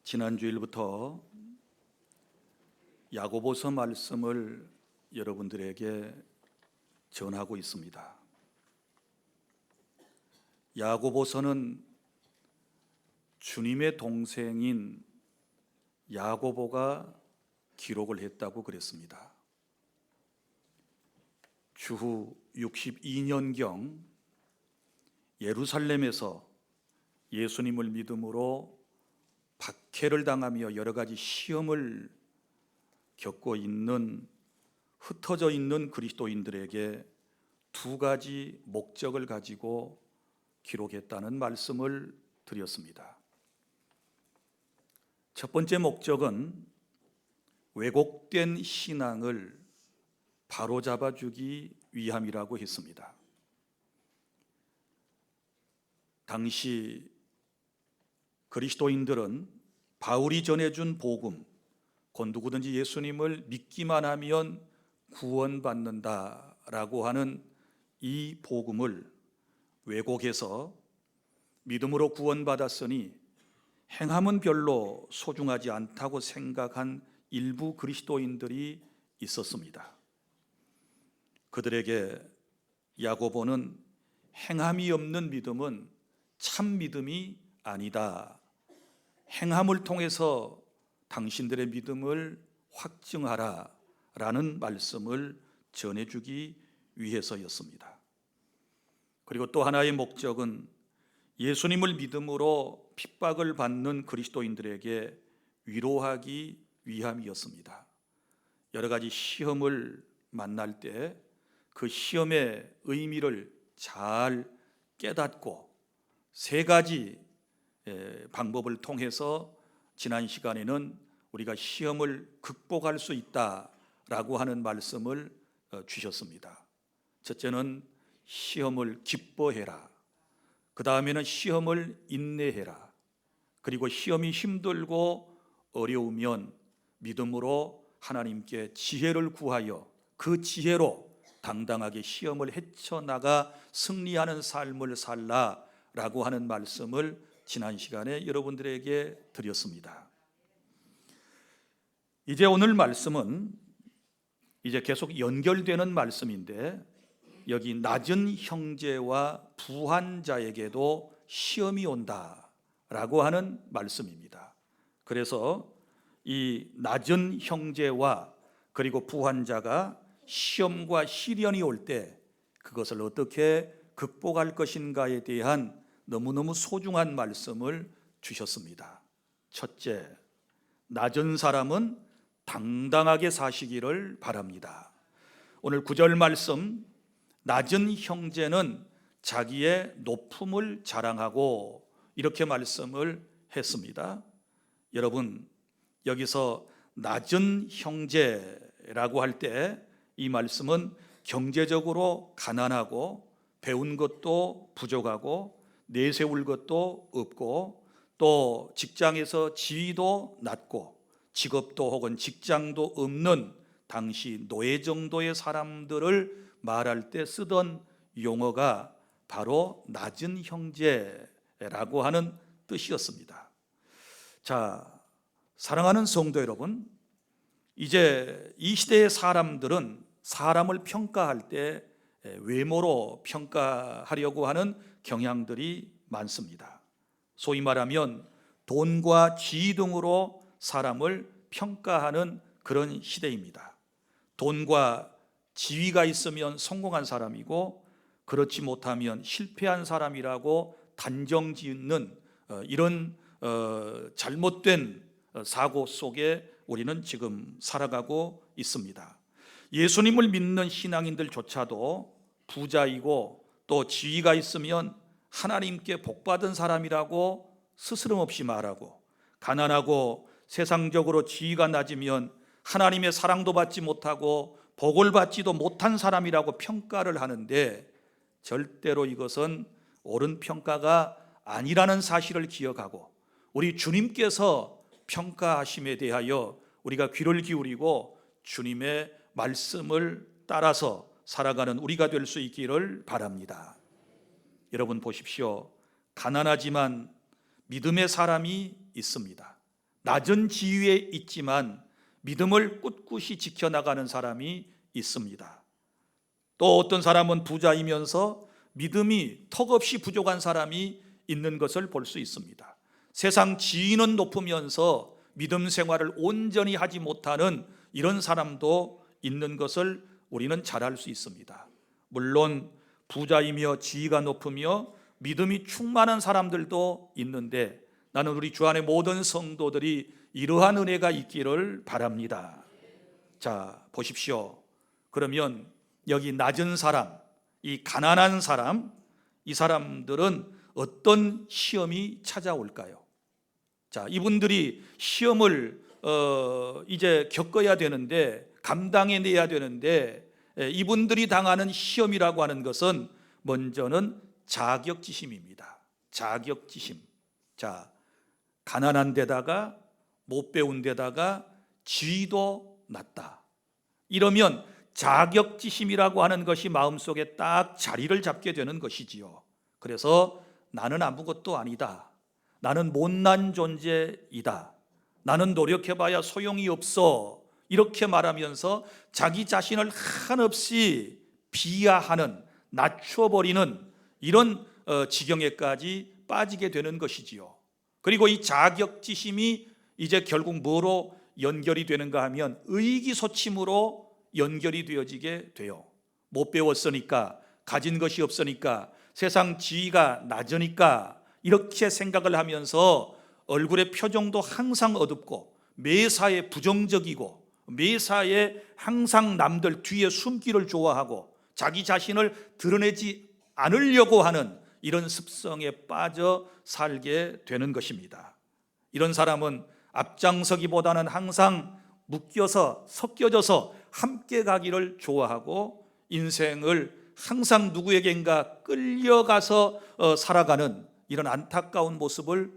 지난주일부터 야고보서 말씀을 여러분들에게 전하고 있습니다. 야고보서는 주님의 동생인 야고보가 기록을 했다고 그랬습니다. 주후 62년경 예루살렘에서 예수님을 믿음으로 박해를 당하며 여러 가지 시험을 겪고 있는 흩어져 있는 그리스도인들에게 두 가지 목적을 가지고 기록했다는 말씀을 드렸습니다. 첫 번째 목적은 왜곡된 신앙을 바로잡아주기 위함이라고 했습니다. 당시 그리스도인들은 바울이 전해준 복음, 곧 누구든지 예수님을 믿기만 하면 구원받는다라고 하는 이 복음을 왜곡해서 믿음으로 구원받았으니 행함은 별로 소중하지 않다고 생각한 일부 그리스도인들이 있었습니다. 그들에게 야고보는 행함이 없는 믿음은 참 믿음이 아니다. 행함을 통해서 당신들의 믿음을 확증하라 라는 말씀을 전해주기 위해서였습니다. 그리고 또 하나의 목적은 예수님을 믿음으로 핍박을 받는 그리스도인들에게 위로하기 위함이었습니다. 여러 가지 시험을 만날 때 그 시험의 의미를 잘 깨닫고 세 가지 방법을 통해서 지난 시간에는 우리가 시험을 극복할 수 있다라고 하는 말씀을 주셨습니다. 첫째는 시험을 기뻐해라. 그 다음에는 시험을 인내해라. 그리고 시험이 힘들고 어려우면 믿음으로 하나님께 지혜를 구하여 그 지혜로 당당하게 시험을 헤쳐나가 승리하는 삶을 살라라고 하는 말씀을 지난 시간에 여러분들에게 드렸습니다. 이제 오늘 말씀은 이제 계속 연결되는 말씀인데 여기 낮은 형제와 부한 자에게도 시험이 온다라고 하는 말씀입니다. 그래서 이 낮은 형제와 그리고 부한 자가 시험과 시련이 올 때 그것을 어떻게 극복할 것인가에 대한 너무너무 소중한 말씀을 주셨습니다. 첫째, 낮은 사람은 당당하게 사시기를 바랍니다. 오늘 9절 말씀, 낮은 형제는 자기의 높음을 자랑하고 이렇게 말씀을 했습니다. 여러분, 여기서 낮은 형제라고 할 때 이 말씀은 경제적으로 가난하고 배운 것도 부족하고 내세울 것도 없고 또 직장에서 지위도 낮고 직업도 혹은 직장도 없는 당시 노예 정도의 사람들을 말할 때 쓰던 용어가 바로 낮은 형제라고 하는 뜻이었습니다. 자, 사랑하는 성도 여러분, 이제 이 시대의 사람들은 사람을 평가할 때 외모로 평가하려고 하는 경향들이 많습니다. 소위 말하면 돈과 지위 등으로 사람을 평가하는 그런 시대입니다. 돈과 지위가 있으면 성공한 사람이고 그렇지 못하면 실패한 사람이라고 단정짓는 이런 잘못된 사고 속에 우리는 지금 살아가고 있습니다. 예수님을 믿는 신앙인들조차도 부자이고 또 지위가 있으면 하나님께 복받은 사람이라고 스스럼없이 말하고 가난하고 세상적으로 지위가 낮으면 하나님의 사랑도 받지 못하고 복을 받지도 못한 사람이라고 평가를 하는데 절대로 이것은 옳은 평가가 아니라는 사실을 기억하고 우리 주님께서 평가하심에 대하여 우리가 귀를 기울이고 주님의 말씀을 따라서 살아가는 우리가 될 수 있기를 바랍니다. 여러분 보십시오. 가난하지만 믿음의 사람이 있습니다. 낮은 지위에 있지만 믿음을 꿋꿋이 지켜나가는 사람이 있습니다. 또 어떤 사람은 부자이면서 믿음이 턱없이 부족한 사람이 있는 것을 볼 수 있습니다. 세상 지위는 높으면서 믿음 생활을 온전히 하지 못하는 이런 사람도 있는 것을 우리는 잘 알 수 있습니다. 물론 부자이며 지위가 높으며 믿음이 충만한 사람들도 있는데 나는 우리 주 안의 모든 성도들이 이러한 은혜가 있기를 바랍니다. 자, 보십시오. 그러면 여기 낮은 사람, 이 가난한 사람, 이 사람들은 어떤 시험이 찾아올까요? 자, 이분들이 시험을 이제 겪어야 되는데, 감당해내야 되는데, 이분들이 당하는 시험이라고 하는 것은 먼저는 자격지심입니다. 자격지심. 자, 가난한 데다가 못 배운 데다가 지위도 낮다. 이러면 자격지심이라고 하는 것이 마음속에 딱 자리를 잡게 되는 것이지요. 그래서 나는 아무것도 아니다. 나는 못난 존재이다. 나는 노력해봐야 소용이 없어. 이렇게 말하면서 자기 자신을 한없이 비하하는, 낮춰버리는 이런 지경에까지 빠지게 되는 것이지요. 그리고 이 자격지심이 이제 결국 뭐로 연결이 되는가 하면 의기소침으로 연결이 되어지게 돼요. 못 배웠으니까, 가진 것이 없으니까, 세상 지위가 낮으니까 이렇게 생각을 하면서 얼굴의 표정도 항상 어둡고 매사에 부정적이고 매사에 항상 남들 뒤에 숨기를 좋아하고 자기 자신을 드러내지 않으려고 하는 이런 습성에 빠져 살게 되는 것입니다. 이런 사람은 앞장서기보다는 항상 묶여서 섞여져서 함께 가기를 좋아하고 인생을 항상 누구에겐가 끌려가서 살아가는 이런 안타까운 모습을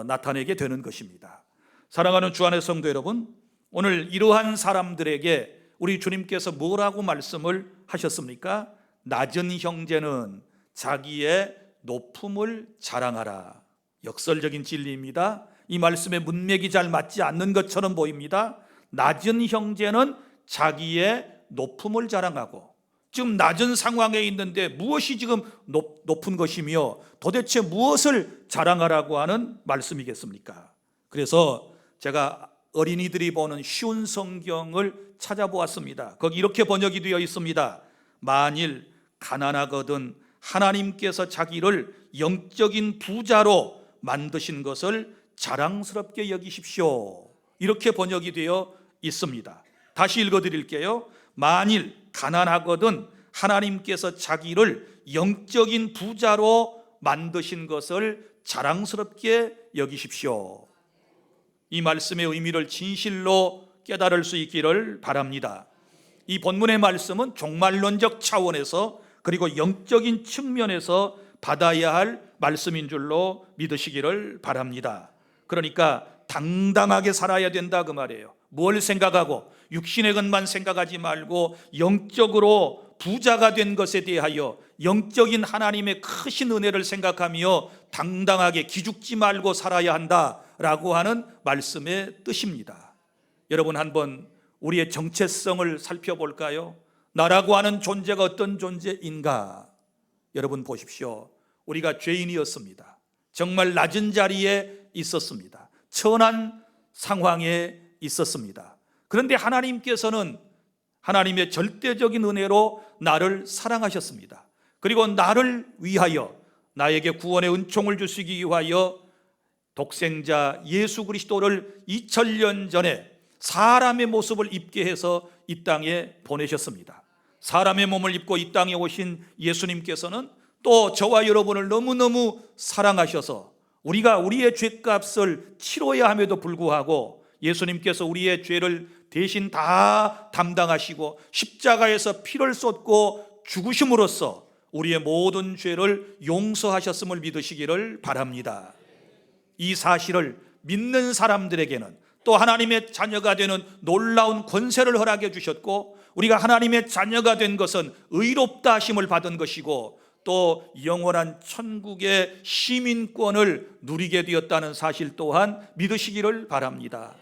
나타내게 되는 것입니다. 사랑하는 주 안의 성도 여러분, 오늘 이러한 사람들에게 우리 주님께서 뭐라고 말씀을 하셨습니까? 낮은 형제는 자기의 높음을 자랑하라. 역설적인 진리입니다. 이 말씀에 문맥이 잘 맞지 않는 것처럼 보입니다. 낮은 형제는 자기의 높음을 자랑하고, 지금 낮은 상황에 있는데 무엇이 지금 높은 것이며 도대체 무엇을 자랑하라고 하는 말씀이겠습니까? 그래서 제가 어린이들이 보는 쉬운 성경을 찾아보았습니다. 거기 이렇게 번역이 되어 있습니다. 만일 가난하거든 하나님께서 자기를 영적인 부자로 만드신 것을 자랑스럽게 여기십시오. 이렇게 번역이 되어 있습니다. 다시 읽어드릴게요. 만일 가난하거든 하나님께서 자기를 영적인 부자로 만드신 것을 자랑스럽게 여기십시오. 이 말씀의 의미를 진실로 깨달을 수 있기를 바랍니다. 이 본문의 말씀은 종말론적 차원에서 그리고 영적인 측면에서 받아야 할 말씀인 줄로 믿으시기를 바랍니다. 그러니까 당당하게 살아야 된다 그 말이에요. 뭘 생각하고 육신의 것만 생각하지 말고 영적으로 부자가 된 것에 대하여 영적인 하나님의 크신 은혜를 생각하며 당당하게 기죽지 말고 살아야 한다라고 하는 말씀의 뜻입니다. 여러분, 한번 우리의 정체성을 살펴볼까요? 나라고 하는 존재가 어떤 존재인가? 여러분 보십시오. 우리가 죄인이었습니다. 정말 낮은 자리에 있었습니다. 천한 상황에 있었습니다. 그런데 하나님께서는 하나님의 절대적인 은혜로 나를 사랑하셨습니다. 그리고 나를 위하여 나에게 구원의 은총을 주시기 위하여 독생자 예수 그리스도를 2000년 전에 사람의 모습을 입게 해서 이 땅에 보내셨습니다. 사람의 몸을 입고 이 땅에 오신 예수님께서는 또 저와 여러분을 너무너무 사랑하셔서 우리가 우리의 죄값을 치러야 함에도 불구하고 예수님께서 우리의 죄를 대신 다 담당하시고 십자가에서 피를 쏟고 죽으심으로써 우리의 모든 죄를 용서하셨음을 믿으시기를 바랍니다. 이 사실을 믿는 사람들에게는 또 하나님의 자녀가 되는 놀라운 권세를 허락해 주셨고, 우리가 하나님의 자녀가 된 것은 의롭다 하심을 받은 것이고 또 영원한 천국의 시민권을 누리게 되었다는 사실 또한 믿으시기를 바랍니다.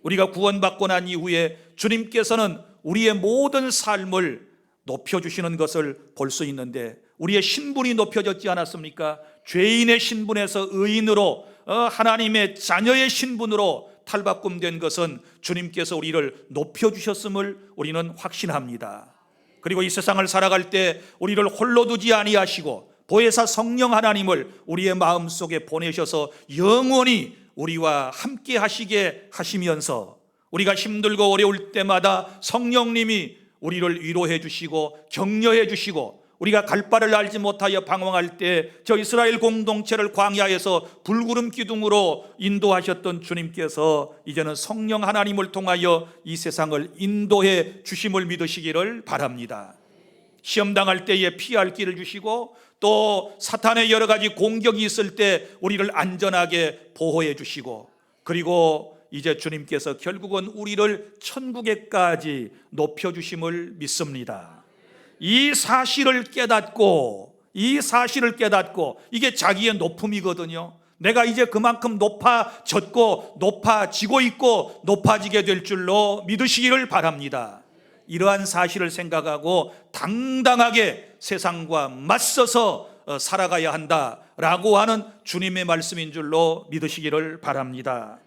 우리가 구원받고 난 이후에 주님께서는 우리의 모든 삶을 높여주시는 것을 볼 수 있는데, 우리의 신분이 높여졌지 않았습니까? 죄인의 신분에서 의인으로, 하나님의 자녀의 신분으로 탈바꿈된 것은 주님께서 우리를 높여주셨음을 우리는 확신합니다. 그리고 이 세상을 살아갈 때 우리를 홀로 두지 아니하시고 보혜사 성령 하나님을 우리의 마음속에 보내셔서 영원히 우리와 함께 하시게 하시면서, 우리가 힘들고 어려울 때마다 성령님이 우리를 위로해 주시고 격려해 주시고, 우리가 갈 바를 알지 못하여 방황할 때 저 이스라엘 공동체를 광야에서 불구름 기둥으로 인도하셨던 주님께서 이제는 성령 하나님을 통하여 이 세상을 인도해 주심을 믿으시기를 바랍니다. 시험 당할 때에 피할 길을 주시고, 또 사탄의 여러 가지 공격이 있을 때 우리를 안전하게 보호해 주시고, 그리고 이제 주님께서 결국은 우리를 천국에까지 높여주심을 믿습니다. 이 사실을 깨닫고 이게 자기의 높음이거든요. 내가 이제 그만큼 높아졌고 높아지고 있고 높아지게 될 줄로 믿으시기를 바랍니다. 이러한 사실을 생각하고 당당하게 세상과 맞서서 살아가야 한다라고 하는 주님의 말씀인 줄로 믿으시기를 바랍니다.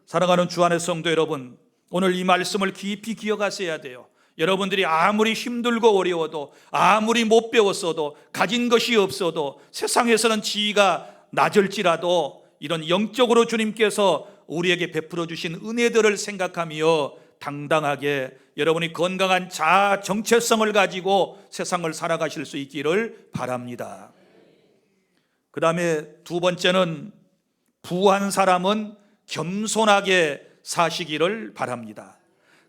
사랑하는 주 안의 성도 여러분, 오늘 이 말씀을 깊이 기억하셔야 돼요. 여러분들이 아무리 힘들고 어려워도, 아무리 못 배웠어도, 가진 것이 없어도, 세상에서는 지위가 낮을지라도 이런 영적으로 주님께서 우리에게 베풀어 주신 은혜들을 생각하며 당당하게 여러분이 건강한 자아 정체성을 가지고 세상을 살아가실 수 있기를 바랍니다. 그 다음에 두 번째는, 부한 사람은 겸손하게 사시기를 바랍니다.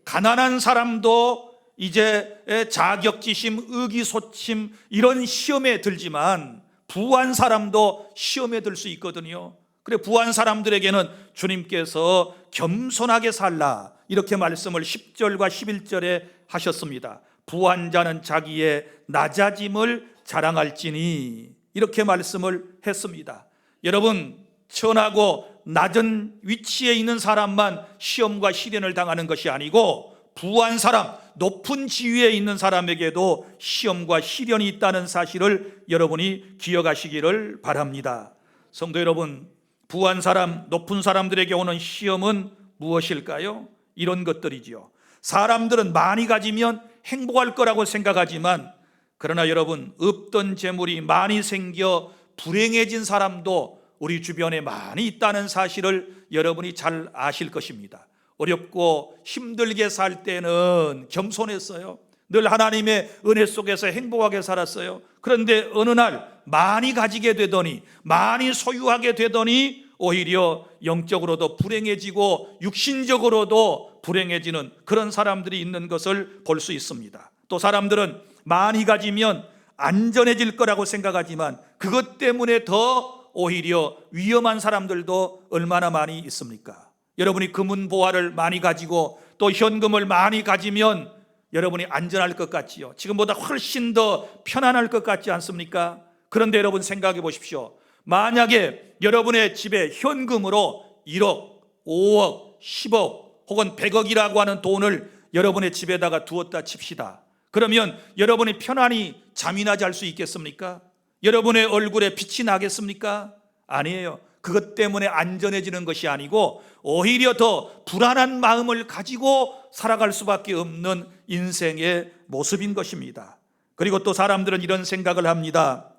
가난한 사람도 이제 자격지심, 의기소침 이런 시험에 들지만 부한 사람도 시험에 들 수 있거든요. 그래, 부한 사람들에게는 주님께서 겸손하게 살라 이렇게 말씀을 10절과 11절에 하셨습니다. 부한 자는 자기의 낮아짐을 자랑할지니 이렇게 말씀을 했습니다. 여러분, 천하고 낮은 위치에 있는 사람만 시험과 시련을 당하는 것이 아니고, 부한 사람, 높은 지위에 있는 사람에게도 시험과 시련이 있다는 사실을 여러분이 기억하시기를 바랍니다. 성도 여러분, 부한 사람, 높은 사람들에게 오는 시험은 무엇일까요? 이런 것들이지요. 사람들은 많이 가지면 행복할 거라고 생각하지만, 그러나 여러분, 없던 재물이 많이 생겨 불행해진 사람도 우리 주변에 많이 있다는 사실을 여러분이 잘 아실 것입니다. 어렵고 힘들게 살 때는 겸손했어요. 늘 하나님의 은혜 속에서 행복하게 살았어요. 그런데 어느 날 많이 가지게 되더니, 많이 소유하게 되더니 오히려 영적으로도 불행해지고 육신적으로도 불행해지는 그런 사람들이 있는 것을 볼 수 있습니다. 또 사람들은 많이 가지면 안전해질 거라고 생각하지만 그것 때문에 더 오히려 위험한 사람들도 얼마나 많이 있습니까? 여러분이 금은보화를 많이 가지고 또 현금을 많이 가지면 여러분이 안전할 것 같지요. 지금보다 훨씬 더 편안할 것 같지 않습니까? 그런데 여러분 생각해 보십시오. 만약에 여러분의 집에 현금으로 1억, 5억, 10억 혹은 100억이라고 하는 돈을 여러분의 집에다가 두었다 칩시다. 그러면 여러분이 편안히 잠이나 잘 수 있겠습니까? 여러분의 얼굴에 빛이 나겠습니까? 아니에요. 그것 때문에 안전해지는 것이 아니고 오히려 더 불안한 마음을 가지고 살아갈 수밖에 없는 인생의 모습인 것입니다. 그리고 또 사람들은 이런 생각을 합니다.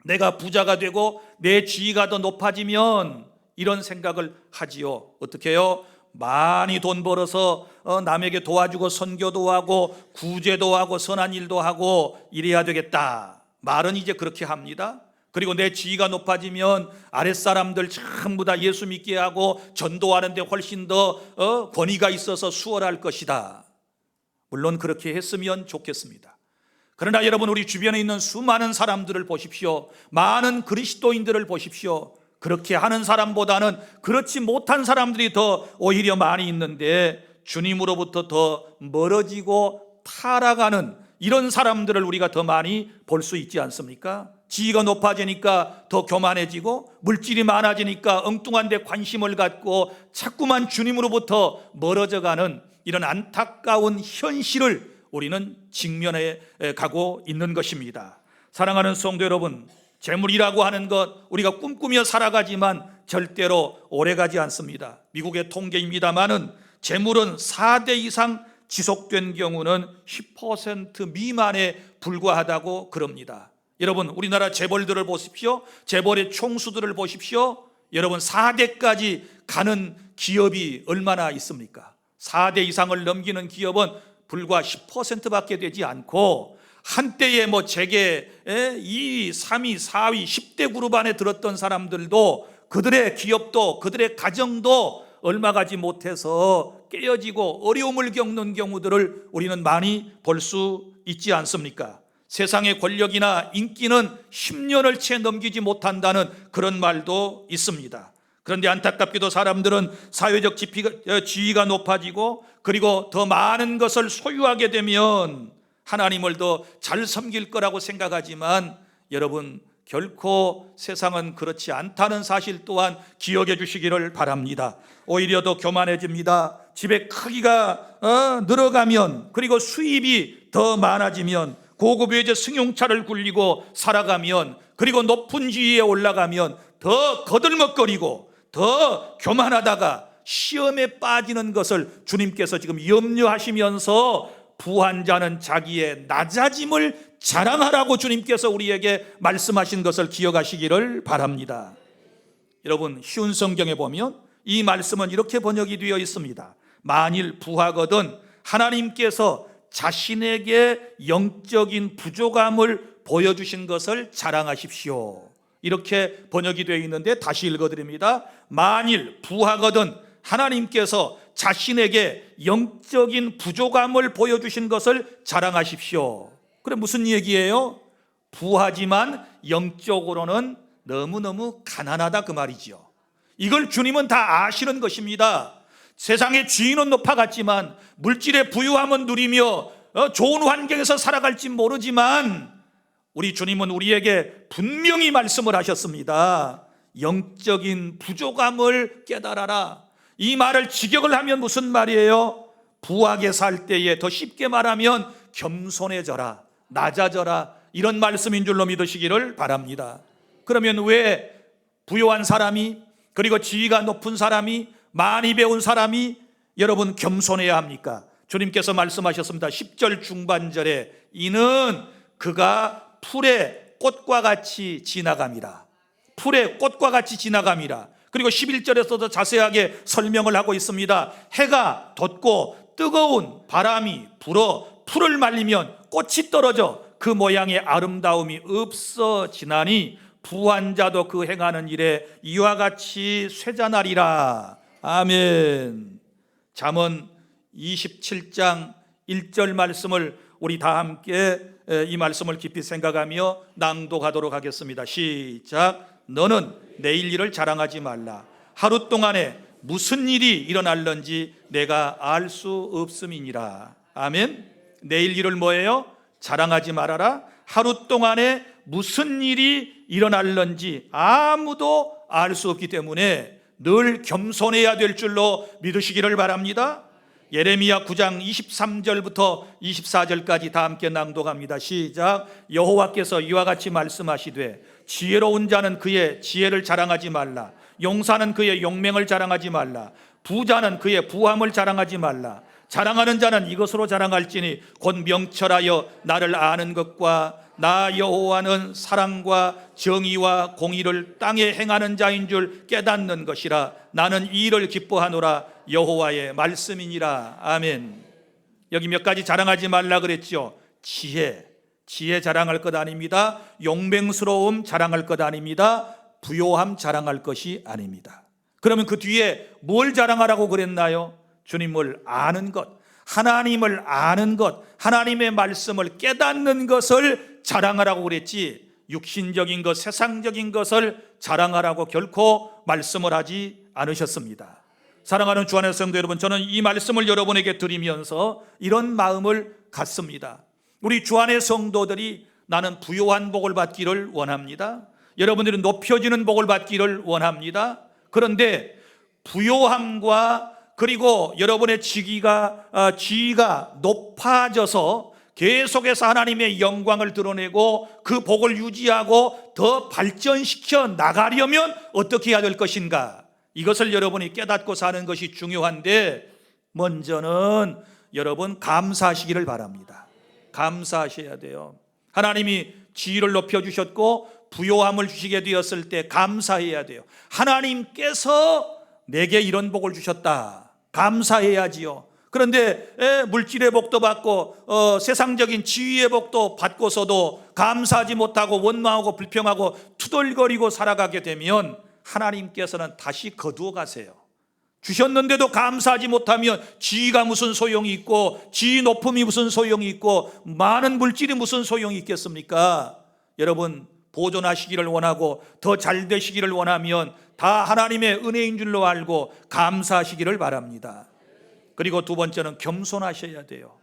내가 부자가 되고 내 지위가 더 높아지면, 이런 생각을 하지요. 어떻게 해요? 많이 돈 벌어서 남에게 도와주고 선교도 하고 구제도 하고 선한 일도 하고 이래야 되겠다. 말은 이제 그렇게 합니다. 그리고 내 지위가 높아지면 아랫사람들 전부 다 예수 믿게 하고 전도하는데 훨씬 더 권위가 있어서 수월할 것이다. 물론 그렇게 했으면 좋겠습니다. 그러나 여러분, 우리 주변에 있는 수많은 사람들을 보십시오. 많은 그리스도인들을 보십시오. 그렇게 하는 사람보다는 그렇지 못한 사람들이 더 오히려 많이 있는데, 주님으로부터 더 멀어지고 타락하는 이런 사람들을 우리가 더 많이 볼 수 있지 않습니까? 지위가 높아지니까 더 교만해지고 물질이 많아지니까 엉뚱한 데 관심을 갖고 자꾸만 주님으로부터 멀어져가는 이런 안타까운 현실을 우리는 직면해 가고 있는 것입니다. 사랑하는 성도 여러분, 재물이라고 하는 것 우리가 꿈꾸며 살아가지만 절대로 오래가지 않습니다. 미국의 통계입니다마는 재물은 4대 이상 지속된 경우는 10% 미만에 불과하다고 그럽니다. 여러분, 우리나라 재벌들을 보십시오. 재벌의 총수들을 보십시오. 여러분, 4대까지 가는 기업이 얼마나 있습니까? 4대 이상을 넘기는 기업은 불과 10%밖에 되지 않고, 한때에 재계 2위, 3위, 4위, 10대 그룹 안에 들었던 사람들도 그들의 기업도 그들의 가정도 얼마 가지 못해서 깨어지고 어려움을 겪는 경우들을 우리는 많이 볼 수 있지 않습니까? 세상의 권력이나 인기는 10년을 채 넘기지 못한다는 그런 말도 있습니다. 그런데 안타깝게도 사람들은 사회적 지위가 높아지고 그리고 더 많은 것을 소유하게 되면 하나님을 더 잘 섬길 거라고 생각하지만 여러분, 결코 세상은 그렇지 않다는 사실 또한 기억해 주시기를 바랍니다. 오히려 더 교만해집니다. 집의 크기가 늘어가면, 그리고 수입이 더 많아지면, 고급 외제 승용차를 굴리고 살아가면, 그리고 높은 지위에 올라가면 더 거들먹거리고 더 교만하다가 시험에 빠지는 것을 주님께서 지금 염려하시면서 부한 자는 자기의 낮아짐을 자랑하라고 주님께서 우리에게 말씀하신 것을 기억하시기를 바랍니다. 여러분, 쉬운 성경에 보면 이 말씀은 이렇게 번역이 되어 있습니다. 만일 부하거든 하나님께서 자신에게 영적인 부족함을 보여주신 것을 자랑하십시오. 이렇게 번역이 되어 있는데 다시 읽어드립니다. 만일 부하거든 하나님께서 자신에게 영적인 부족함을 보여주신 것을 자랑하십시오. 그래, 무슨 얘기예요? 부하지만 영적으로는 너무너무 가난하다 그 말이죠. 이걸 주님은 다 아시는 것입니다. 세상의 지위는 높아갔지만 물질의 부유함은 누리며 좋은 환경에서 살아갈지 모르지만 우리 주님은 우리에게 분명히 말씀을 하셨습니다. 영적인 부족함을 깨달아라. 이 말을 직역을 하면 무슨 말이에요? 부하게 살 때에 더 쉽게 말하면 겸손해져라, 낮아져라, 이런 말씀인 줄로 믿으시기를 바랍니다. 그러면 왜 부유한 사람이, 그리고 지위가 높은 사람이, 많이 배운 사람이 여러분 겸손해야 합니까? 주님께서 말씀하셨습니다. 10절 중반절에 이는 그가 풀의 꽃과 같이 지나감이라. 풀의 꽃과 같이 지나감이라. 그리고 11절에서도 자세하게 설명을 하고 있습니다. 해가 돋고 뜨거운 바람이 불어 풀을 말리면 꽃이 떨어져 그 모양의 아름다움이 없어지나니 부한 자도 그 행하는 일에 이와 같이 쇠잔하리라. 아멘. 잠언 27장 1절 말씀을 우리 다 함께 이 말씀을 깊이 생각하며 낭독하도록 하겠습니다. 시작. 너는 내일 일을 자랑하지 말라. 하루 동안에 무슨 일이 일어날는지 내가 알 수 없음이니라. 아멘. 내일 일을 뭐예요? 자랑하지 말아라. 하루 동안에 무슨 일이 일어날는지 아무도 알 수 없기 때문에 늘 겸손해야 될 줄로 믿으시기를 바랍니다. 예레미야 9장 23절부터 24절까지 다 함께 낭독합니다. 시작. 여호와께서 이와 같이 말씀하시되 지혜로운 자는 그의 지혜를 자랑하지 말라. 용사는 그의 용맹을 자랑하지 말라. 부자는 그의 부함을 자랑하지 말라. 자랑하는 자는 이것으로 자랑할지니 곧 명철하여 나를 아는 것과 나 여호와는 사랑과 정의와 공의를 땅에 행하는 자인 줄 깨닫는 것이라. 나는 이 일을 기뻐하노라. 여호와의 말씀이니라. 아멘. 여기 몇 가지 자랑하지 말라 그랬죠. 지혜 자랑할 것 아닙니다. 용맹스러움 자랑할 것 아닙니다. 부요함 자랑할 것이 아닙니다. 그러면 그 뒤에 뭘 자랑하라고 그랬나요? 주님을 아는 것, 하나님을 아는 것, 하나님의 말씀을 깨닫는 것을 자랑하라고 그랬지, 육신적인 것, 세상적인 것을 자랑하라고 결코 말씀을 하지 않으셨습니다. 사랑하는 주 안의 성도 여러분, 저는 이 말씀을 여러분에게 드리면서 이런 마음을 갖습니다. 우리 주 안의 성도들이 나는 부요한 복을 받기를 원합니다. 여러분들은 높여지는 복을 받기를 원합니다. 그런데 부요함과 그리고 여러분의 지위가 높아져서 계속해서 하나님의 영광을 드러내고 그 복을 유지하고 더 발전시켜 나가려면 어떻게 해야 될 것인가? 이것을 여러분이 깨닫고 사는 것이 중요한데, 먼저는 여러분 감사하시기를 바랍니다. 감사하셔야 돼요. 하나님이 지위를 높여주셨고 부요함을 주시게 되었을 때 감사해야 돼요. 하나님께서 내게 이런 복을 주셨다, 감사해야지요. 그런데 물질의 복도 받고 세상적인 지위의 복도 받고서도 감사하지 못하고 원망하고 불평하고 투덜거리고 살아가게 되면 하나님께서는 다시 거두어 가세요. 주셨는데도 감사하지 못하면 지위가 무슨 소용이 있고 지위 높음이 무슨 소용이 있고 많은 물질이 무슨 소용이 있겠습니까? 여러분, 보존하시기를 원하고 더 잘 되시기를 원하면 다 하나님의 은혜인 줄로 알고 감사하시기를 바랍니다. 그리고 두 번째는 겸손하셔야 돼요.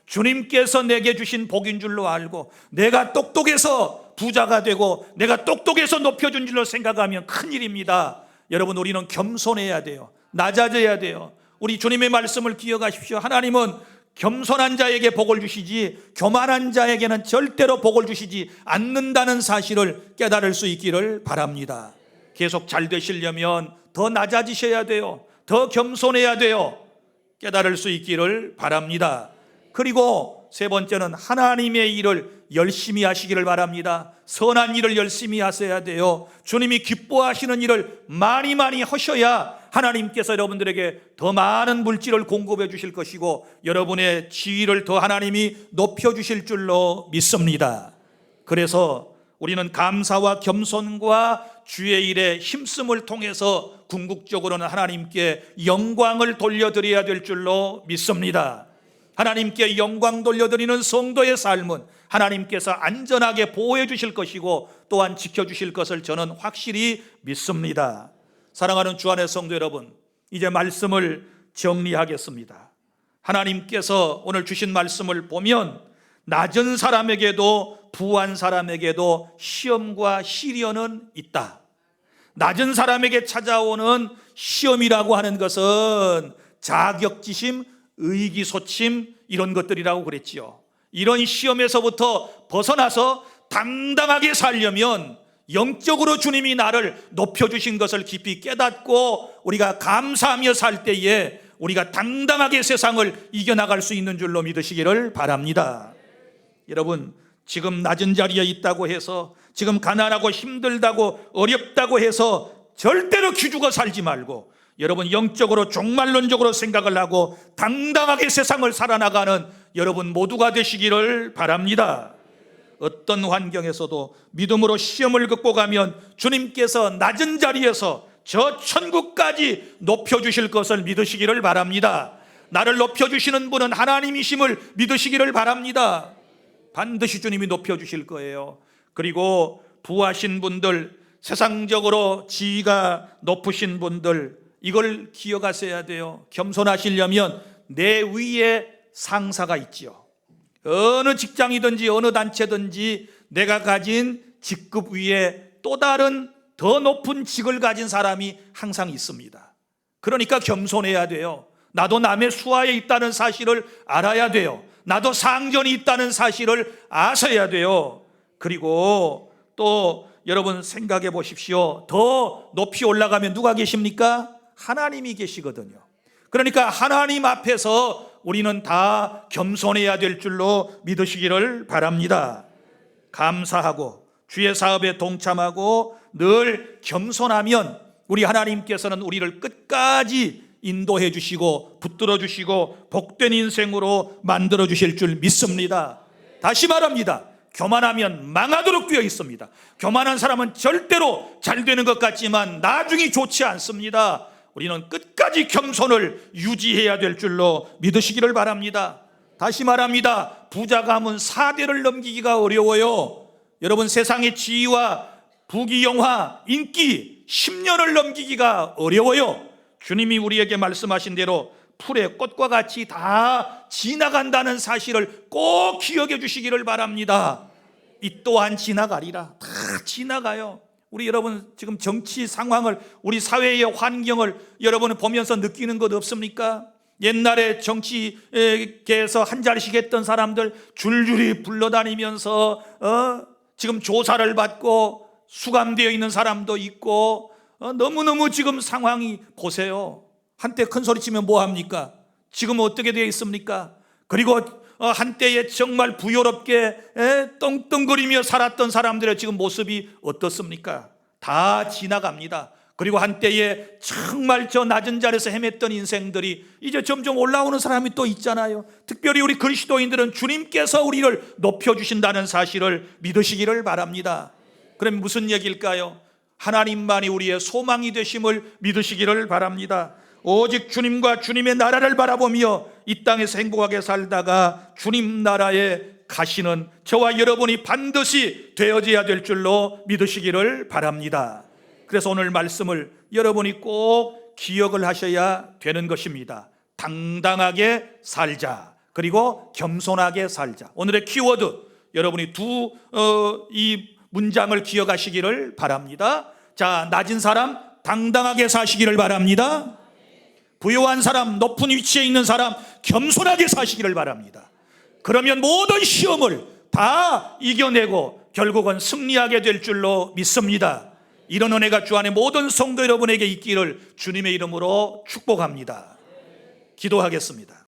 주님께서 내게 주신 복인 줄로 알고 내가 똑똑해서 부자가 되고 내가 똑똑해서 높여준 줄로 생각하면 큰일입니다. 여러분, 우리는 겸손해야 돼요. 낮아져야 돼요. 우리 주님의 말씀을 기억하십시오. 하나님은 겸손한 자에게 복을 주시지 교만한 자에게는 절대로 복을 주시지 않는다는 사실을 깨달을 수 있기를 바랍니다. 계속 잘 되시려면 더 낮아지셔야 돼요. 더 겸손해야 돼요. 깨달을 수 있기를 바랍니다. 그리고 세 번째는 하나님의 일을 열심히 하시기를 바랍니다. 선한 일을 열심히 하셔야 돼요. 주님이 기뻐하시는 일을 많이 하셔야 하나님께서 여러분들에게 더 많은 물질을 공급해 주실 것이고 여러분의 지위를 더 하나님이 높여 주실 줄로 믿습니다. 그래서 우리는 감사와 겸손과 주의 일에 힘씀을 통해서 궁극적으로는 하나님께 영광을 돌려드려야 될 줄로 믿습니다. 하나님께 영광 돌려드리는 성도의 삶은 하나님께서 안전하게 보호해 주실 것이고 또한 지켜주실 것을 저는 확실히 믿습니다. 사랑하는 주 안의 성도 여러분, 이제 말씀을 정리하겠습니다. 하나님께서 오늘 주신 말씀을 보면 낮은 사람에게도 부한 사람에게도 시험과 시련은 있다. 낮은 사람에게 찾아오는 시험이라고 하는 것은 자격지심, 의기소침 이런 것들이라고 그랬지요. 이런 시험에서부터 벗어나서 당당하게 살려면 영적으로 주님이 나를 높여주신 것을 깊이 깨닫고 우리가 감사하며 살 때에 우리가 당당하게 세상을 이겨나갈 수 있는 줄로 믿으시기를 바랍니다. 여러분, 지금 낮은 자리에 있다고 해서 지금 가난하고 힘들다고 어렵다고 해서 절대로 기죽어 살지 말고 여러분 영적으로 종말론적으로 생각을 하고 당당하게 세상을 살아나가는 여러분 모두가 되시기를 바랍니다. 어떤 환경에서도 믿음으로 시험을 극복하면 주님께서 낮은 자리에서 저 천국까지 높여주실 것을 믿으시기를 바랍니다. 나를 높여주시는 분은 하나님이심을 믿으시기를 바랍니다. 반드시 주님이 높여주실 거예요. 그리고 부하신 분들, 세상적으로 지위가 높으신 분들, 이걸 기억하셔야 돼요. 겸손하시려면 내 위에 상사가 있지요. 어느 직장이든지 어느 단체든지 내가 가진 직급 위에 또 다른 더 높은 직을 가진 사람이 항상 있습니다. 그러니까 겸손해야 돼요. 나도 남의 수하에 있다는 사실을 알아야 돼요. 나도 상전이 있다는 사실을 아셔야 돼요. 그리고 또 여러분 생각해 보십시오. 더 높이 올라가면 누가 계십니까? 하나님이 계시거든요. 그러니까 하나님 앞에서 우리는 다 겸손해야 될 줄로 믿으시기를 바랍니다. 감사하고 주의 사업에 동참하고 늘 겸손하면 우리 하나님께서는 우리를 끝까지 인도해 주시고 붙들어 주시고 복된 인생으로 만들어 주실 줄 믿습니다. 다시 말합니다. 교만하면 망하도록 되어 있습니다. 교만한 사람은 절대로 잘 되는 것 같지만 나중이 좋지 않습니다. 우리는 끝까지 겸손을 유지해야 될 줄로 믿으시기를 바랍니다. 다시 말합니다. 부자가 하면 4대를 넘기기가 어려워요. 여러분, 세상의 지위와 부귀영화, 인기 10년을 넘기기가 어려워요. 주님이 우리에게 말씀하신 대로 풀의 꽃과 같이 다 지나간다는 사실을 꼭 기억해 주시기를 바랍니다. 이 또한 지나가리라. 다 지나가요. 우리 여러분 지금 정치 상황을, 우리 사회의 환경을 여러분은 보면서 느끼는 것 없습니까? 옛날에 정치계에서 한 자리씩 했던 사람들 줄줄이 불러다니면서 지금 조사를 받고 수감되어 있는 사람도 있고, 너무너무 지금 상황이, 보세요. 한때 큰 소리 치면 뭐합니까? 지금 어떻게 되어 있습니까? 그리고 한때에 정말 부유롭게 떵떵거리며 살았던 사람들의 지금 모습이 어떻습니까? 다 지나갑니다. 그리고 한때에 정말 저 낮은 자리에서 헤맸던 인생들이 이제 점점 올라오는 사람이 또 있잖아요. 특별히 우리 그리스도인들은 주님께서 우리를 높여주신다는 사실을 믿으시기를 바랍니다. 그럼 무슨 얘기일까요? 하나님만이 우리의 소망이 되심을 믿으시기를 바랍니다. 오직 주님과 주님의 나라를 바라보며 이 땅에서 행복하게 살다가 주님 나라에 가시는 저와 여러분이 반드시 되어져야 될 줄로 믿으시기를 바랍니다. 그래서 오늘 말씀을 여러분이 꼭 기억을 하셔야 되는 것입니다. 당당하게 살자, 그리고 겸손하게 살자. 오늘의 키워드, 여러분이 이 문장을 기억하시기를 바랍니다. 자, 낮은 사람 당당하게 사시기를 바랍니다. 부유한 사람, 높은 위치에 있는 사람 겸손하게 사시기를 바랍니다. 그러면 모든 시험을 다 이겨내고 결국은 승리하게 될 줄로 믿습니다. 이런 은혜가 주 안에 모든 성도 여러분에게 있기를 주님의 이름으로 축복합니다. 기도하겠습니다.